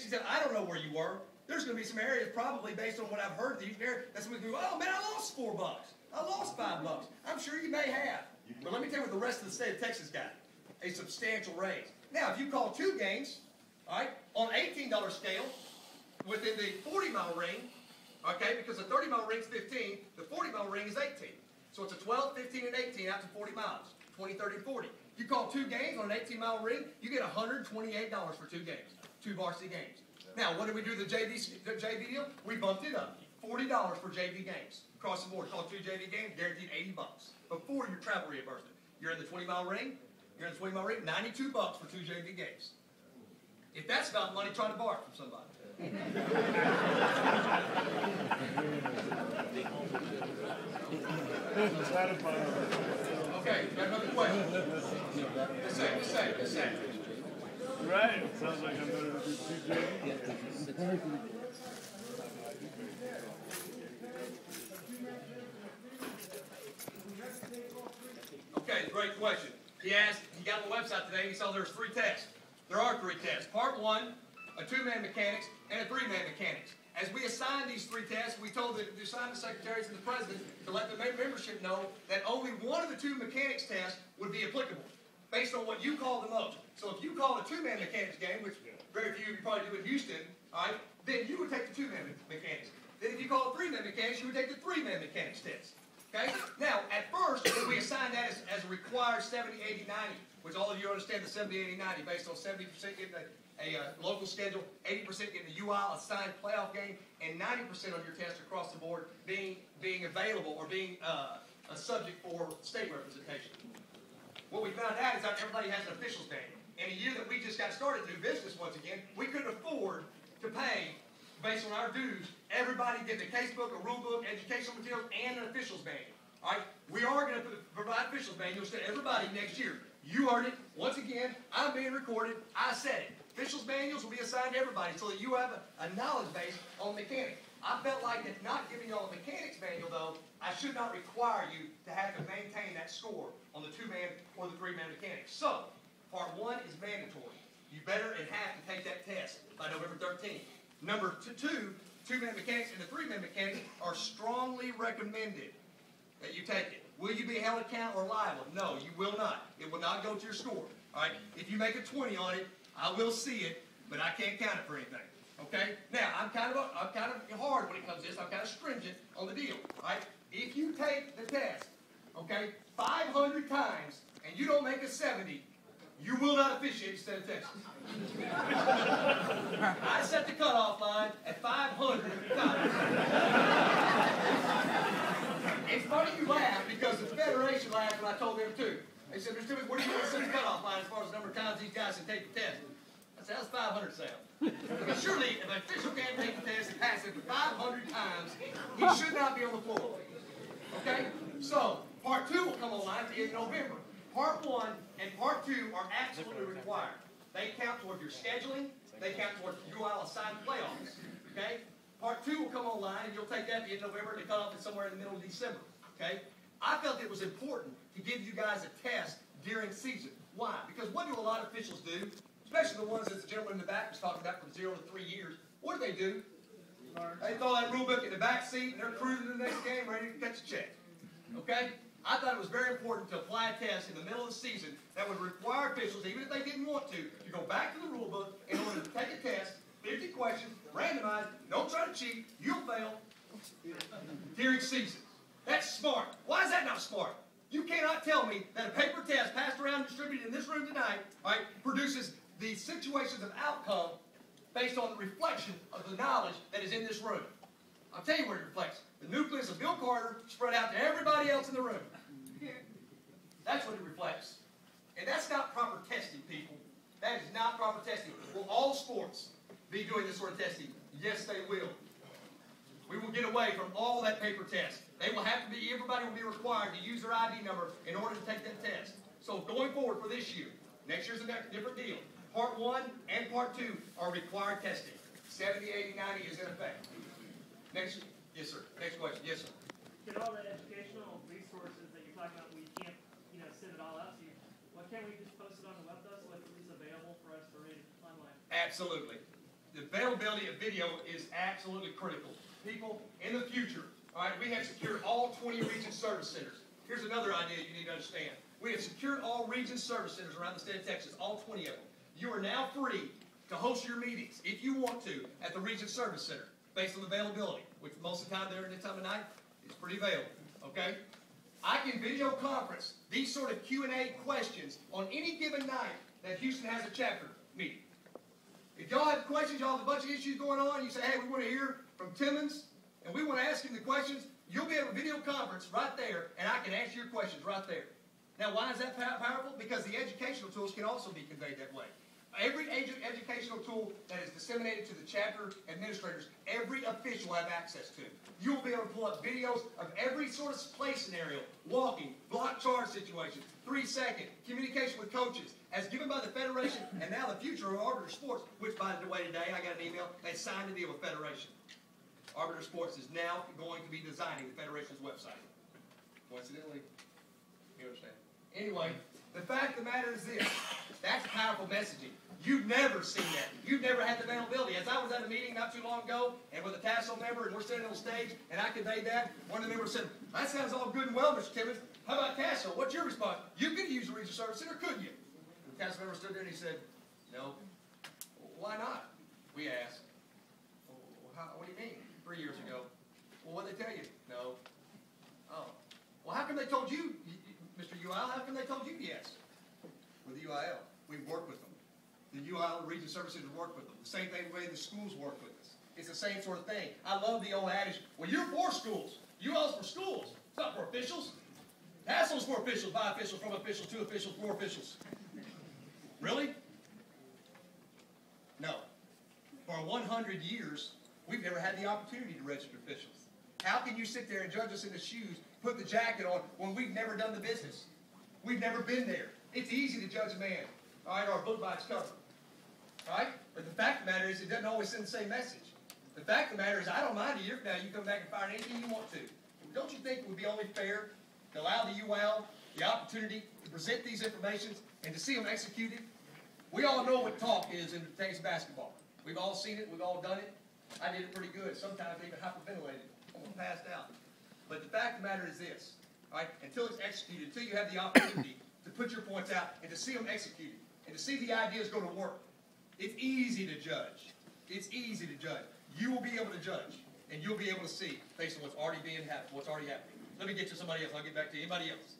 She said, I don't know where you were. There's going to be some areas, probably based on what I've heard, that's when we go, oh man, I lost $4. I lost $5. I'm sure you may have. But let me tell you what the rest of the state of Texas got. A substantial raise. Now, if you call 2 games, all right, on $18 scale, within the 40-mile ring, okay, because the 30-mile ring is 15, the 40-mile ring is 18. So it's a 12, 15, and 18 out to 40 miles, 20, 30, 40. You call 2 games on an 18-mile ring, you get $128 for 2 games, 2 varsity games. Now, what did we do with the JV deal? We bumped it up, $40 for JV games. Across the board, call 2 JV games, guaranteed $80 before your travel reimbursement. You're in the 20-mile ring, $92 for 2 JV games. If that's not money, try to borrow it from somebody. Okay, got another question. The same. Right, it sounds like I'm better to do 2 JV. Okay, great question. He got on the website today and he saw there's 3 tests. There are 3 tests. Part 1, a 2-man mechanics and a 3-man mechanics. As we assigned these 3 tests, we told the assignment secretaries and the president to let the membership know that only one of the 2 mechanics tests would be applicable, based on what you call the most. So if you call a 2-man mechanics game, which very few of you probably do in Houston, all right, then you would take the 2-man mechanics. Then if you call a 3-man mechanics, you would take the 3-man mechanics test. Okay? Now, at first, we assigned that as a required 70, 80, 90, which all of you understand the 70, 80, 90, based on 70% getting a local schedule, 80% getting a UIL, assigned playoff game, and 90% on your test across the board being available or being a subject for state representation. What we found out is that everybody has an officials manual. In a year that we just got started new business once again, we couldn't afford to pay, based on our dues, everybody getting a casebook, a rule book, educational materials, and an officials manual. All right? We are going to provide officials manuals to everybody next year. You heard it. Once again, I'm being recorded. I said it. Officials manuals will be assigned to everybody so that you have a knowledge base on mechanics. I felt like that not giving y'all a mechanics manual, though, I should not require you to have to maintain that score on the 2-man or the 3-man mechanics. So, part 1 is mandatory. You better and have to take that test by November 13th. Number 2, 2-man mechanics and the 3-man mechanics are strongly recommended that you take it. Will you be held accountable or liable? No, you will not. It will not go to your score. All right? If you make a 20 on it, I will see it, but I can't count it for anything. Okay? Now, I'm kind of hard when it comes to this. I'm kind of stringent on the deal. All right? If you take the test, okay, 500 times and you don't make a 70, you will not officiate the state of Texas. I set the cutoff line at 500 times. It's funny you laugh because the Federation laughed when I told them too. They said, Mr. Timmons, where do you want to set the cutoff line as far as the number of times these guys can take the test? I said, that's 500 sound. Because surely, if an official can't take the test and pass it 500 times, he should not be on the floor. Okay? So, part 2 will come online in November. Part 1 and part 2 are absolutely required. They count towards your scheduling. They count towards UIL assigned playoffs. Okay? Part 2 will come online, and you'll take that in November, and the cutoff is somewhere in the middle of December. Okay? I felt it was important to give you guys a test during season. Why? Because what do a lot of officials do, especially the ones that the gentleman in the back was talking about from 0 to 3 years? What do? They throw that rule book in the back seat, and they're cruising to the next game ready to catch a check. Okay? I thought it was very important to apply a test in the middle of the season that would require officials, even if they didn't want to go back to the rule book in order to take a test, 50 questions, randomized, don't try to cheat, you'll fail during season. That's smart. Why is that not smart? You cannot tell me that a paper test passed around and distributed in this room tonight, right, produces the situations of outcome based on the reflection of the knowledge that is in this room. I'll tell you what it reflects. The nucleus of Bill Carter spread out to everybody else in the room. That's what it reflects. And that's not proper testing, people. That is not proper testing. Will all sports be doing this sort of testing? Yes, they will. We will get away from all that paper test. They will have to be, everybody will be required to use their ID number in order to take that test. So going forward for this year, next year's a different deal. Part 1 and Part 2 are required testing. 70, 80, 90 is in effect. Next, yes, sir. Next question. Yes, sir. Get all the educational resources that you're talking about, we can't, send it all out to you. Why can't we just post it on the web though, so it's available for us to read online? Absolutely. The best availability of video is absolutely critical. People, in the future, all right, we have secured all 20 region service centers. Here's another idea you need to understand. We have secured all region service centers around the state of Texas, all 20 of them. You are now free to host your meetings, if you want to, at the region service center, based on availability, which most of the time there at this time of night, it's pretty available, okay? I can video conference these sort of Q&A questions on any given night that Houston has a chapter meeting. If y'all have questions, y'all have a bunch of issues going on, you say, hey, we want to hear from Timmons, and we want to ask him the questions, you'll be able to video conference right there, and I can answer your questions right there. Now, why is that powerful? Because the educational tools can also be conveyed that way. Every educational tool that is disseminated to the chapter administrators, every official will have access to. You'll be able to pull up videos of every sort of play scenario, walking, block charge situation, 3-second, communication with coaches, as given by the Federation, and now the future of Arbiter Sports, which, by the way, today I got an email, they signed a deal with Federation. Arbiter Sports is now going to be designing the Federation's website. Coincidentally, you understand. Anyway, the fact of the matter is this. That's powerful messaging. You've never seen that. You've never had the availability. As I was at a meeting not too long ago, and with a TASO member, and we're sitting on the stage, and I conveyed that, one of the members said, that sounds all good and well, Mr. Timmons. How about TASO? What's your response? You could use the regional service center, couldn't you? The TASO member stood there and he said, no. Well, why not? We asked. Well, what do you mean? 3 years ago. Well, what did they tell you? No. Oh. Well, how come they told you, Mr. UIL, how come they told you yes? With the UIL, we've worked with them. The UIL, the region services, work with them. The same thing the way the schools work with us. It's the same sort of thing. I love the old adage, well, you're for schools. UIL's for schools. It's not for officials. TASO's for officials, by officials, from officials, to officials, for officials. Really? No. For 100 years, we've never had the opportunity to register officials. How can you sit there and judge us in the shoes, put the jacket on, when we've never done the business? We've never been there. It's easy to judge a man, all right, or a book by its cover, all right? But the fact of the matter is, it doesn't always send the same message. The fact of the matter is, I don't mind a year from now you come back and fire anything you want to. Don't you think it would be only fair to allow the UL the opportunity to present these informations and to see them executed? We all know what talk is in today's basketball. We've all seen it. We've all done it. I did it pretty good. Sometimes even hyperventilated. Almost passed out. But the fact of the matter is this, all right? Until it's executed, until you have the opportunity to put your points out and to see them executed and to see the ideas go to work, it's easy to judge. It's easy to judge. You will be able to judge, and you'll be able to see based on what's already happening. Let me get to somebody else. I'll get back to you. Anybody else?